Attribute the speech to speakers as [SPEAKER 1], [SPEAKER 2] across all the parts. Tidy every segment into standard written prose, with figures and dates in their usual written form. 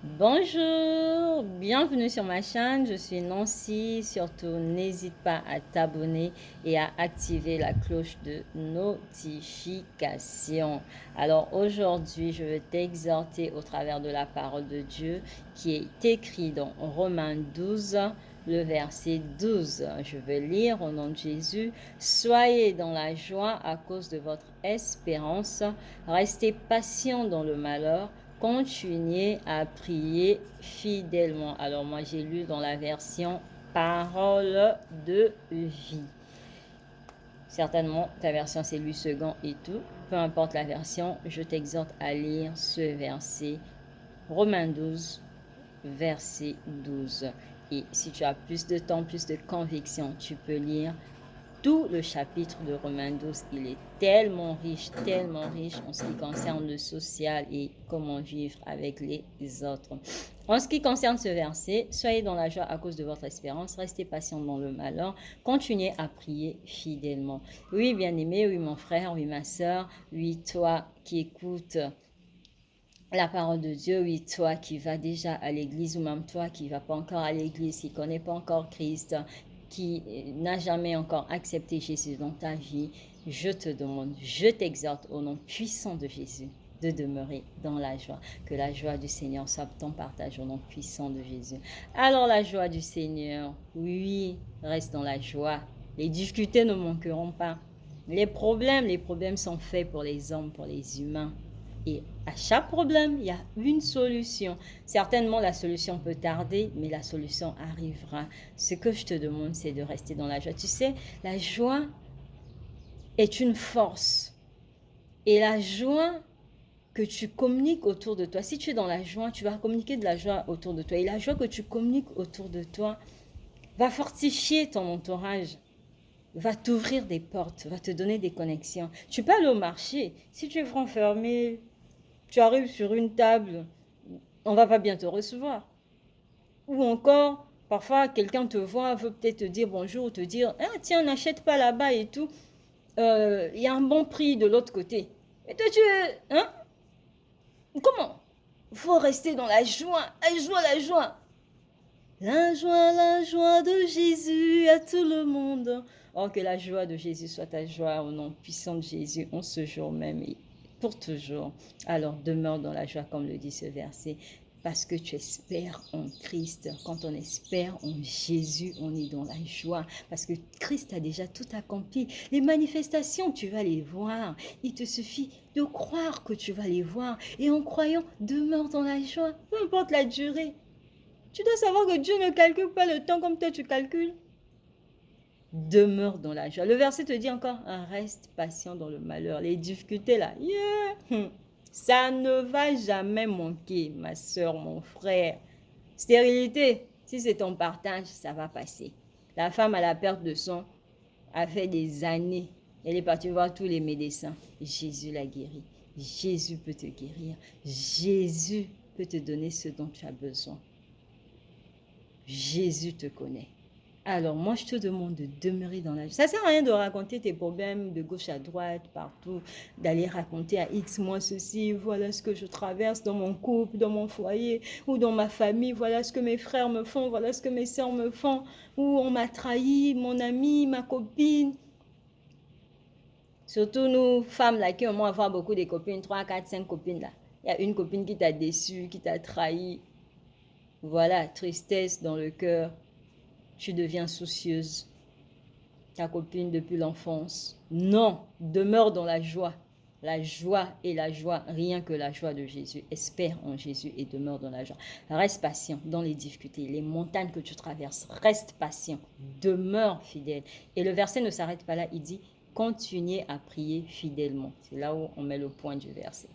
[SPEAKER 1] Bonjour, bienvenue sur ma chaîne, je suis Nancy. Surtout, n'hésite pas à t'abonner et à activer la cloche de notification. Alors aujourd'hui, je vais t'exhorter au travers de la parole de Dieu qui est écrit dans Romains 12, le verset 12. Je vais lire au nom de Jésus. Soyez dans la joie à cause de votre espérance, restez patient dans le malheur. Continuez à prier fidèlement. Alors moi j'ai lu dans la version parole de vie. Certainement ta version c'est lu second et tout. Peu importe la version, je t'exhorte à lire ce verset. Romains 12, verset 12. Et si tu as plus de temps, plus de conviction, tu peux lire tout le chapitre de Romains 12, il est tellement riche en ce qui concerne le social et comment vivre avec les autres. En ce qui concerne ce verset, soyez dans la joie à cause de votre espérance, restez patient dans le malheur, continuez à prier fidèlement. Oui, bien-aimé, oui, mon frère, oui, ma soeur, oui, toi qui écoutes la parole de Dieu, oui, toi qui vas déjà à l'église ou même toi qui ne vas pas encore à l'église, qui ne connaît pas encore Christ, qui n'a jamais encore accepté Jésus dans ta vie, je te demande, je t'exhorte au nom puissant de Jésus de demeurer dans la joie. Que la joie du Seigneur soit ton partage au nom puissant de Jésus. Alors la joie du Seigneur, oui, reste dans la joie. Les difficultés ne manqueront pas. Les problèmes sont faits pour les hommes, pour les humains. Et à chaque problème, il y a une solution. Certainement, la solution peut tarder, mais la solution arrivera. Ce que je te demande, c'est de rester dans la joie. Tu sais, la joie est une force. Et la joie que tu communiques autour de toi, si tu es dans la joie, tu vas communiquer de la joie autour de toi. Et la joie que tu communiques autour de toi va fortifier ton entourage, va t'ouvrir des portes, va te donner des connexions. Tu peux aller au marché. Si tu es renfermé, tu arrives sur une table, on va pas bien te recevoir. Ou encore, parfois, quelqu'un te voit, veut peut-être te dire bonjour, te dire, ah, tiens, n'achète pas là-bas et tout. Il y a un bon prix de l'autre côté. Et toi, tu es, hein? Comment? Il faut rester dans la joie, la joie, la joie. La joie de Jésus à tout le monde. Oh, que la joie de Jésus soit ta joie au nom puissant de Jésus en ce jour même et pour toujours. Alors demeure dans la joie comme le dit ce verset. Parce que tu espères en Christ. Quand on espère en Jésus, on est dans la joie. Parce que Christ a déjà tout accompli. Les manifestations, tu vas les voir. Il te suffit de croire que tu vas les voir. Et en croyant, demeure dans la joie. Peu importe la durée. Tu dois savoir que Dieu ne calcule pas le temps comme toi tu calcules. Demeure dans la joie. Le verset te dit encore, reste patient dans le malheur. Les difficultés là, yeah. Ça ne va jamais manquer, ma soeur, mon frère. Stérilité, si c'est ton partage, ça va passer. La femme à la perte de sang a fait des années. Elle est partie voir tous les médecins. Jésus l'a guéri. Jésus peut te guérir. Jésus peut te donner ce dont tu as besoin. Jésus te connaît. Alors, moi, je te demande de demeurer dans la joie. Ça ne sert à rien de raconter tes problèmes de gauche à droite, partout, d'aller raconter à X, moi, ceci, voilà ce que je traverse dans mon couple, dans mon foyer, ou dans ma famille, voilà ce que mes frères me font, voilà ce que mes soeurs me font, ou on m'a trahi, mon ami, ma copine. Surtout nous, femmes, là, qui aimons avoir beaucoup de copines, 3, 4, 5 copines, là. Il y a une copine qui t'a déçu, qui t'a trahi. Voilà, tristesse dans le cœur. Tu deviens soucieuse. Ta copine depuis l'enfance. Non, demeure dans la joie. La joie et la joie, rien que la joie de Jésus. Espère en Jésus et demeure dans la joie. Reste patient dans les difficultés, les montagnes que tu traverses. Reste patient, demeure fidèle. Et le verset ne s'arrête pas là, il dit, continuez à prier fidèlement. C'est là où on met le point du verset.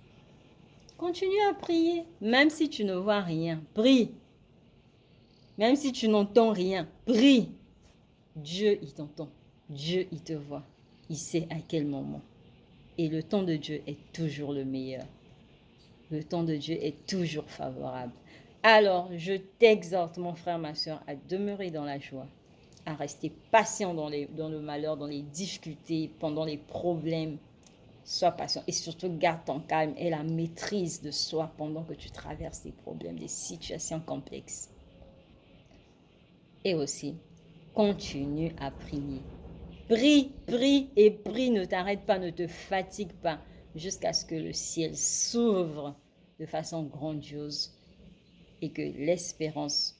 [SPEAKER 1] Continue à prier, même si tu ne vois rien. Prie. Même si tu n'entends rien, prie. Dieu, il t'entend. Dieu, il te voit. Il sait à quel moment. Et le temps de Dieu est toujours le meilleur. Le temps de Dieu est toujours favorable. Alors, je t'exhorte, mon frère, ma soeur, à demeurer dans la joie, à rester patient dans le malheur, dans les difficultés, pendant les problèmes. Sois patient et surtout garde ton calme et la maîtrise de soi pendant que tu traverses des problèmes, des situations complexes. Et aussi, continue à prier. Prie, prie et prie, ne t'arrête pas, ne te fatigue pas jusqu'à ce que le ciel s'ouvre de façon grandiose et que l'espérance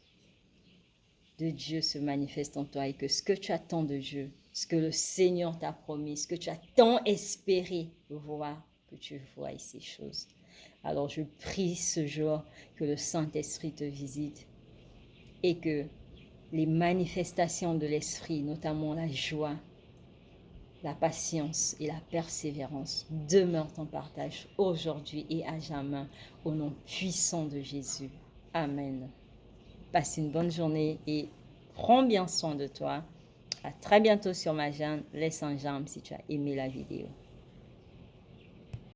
[SPEAKER 1] de Dieu se manifeste en toi et que ce que tu attends de Dieu, ce que le Seigneur t'a promis, ce que tu as tant espéré voir, que tu vois ces choses. Alors je prie ce jour que le Saint-Esprit te visite et que les manifestations de l'Esprit, notamment la joie, la patience et la persévérance demeurent en partage aujourd'hui et à jamais au nom puissant de Jésus. Amen. Passe une bonne journée et prends bien soin de toi. À très bientôt sur ma chaîne Les Sans Jambes si tu as aimé la vidéo.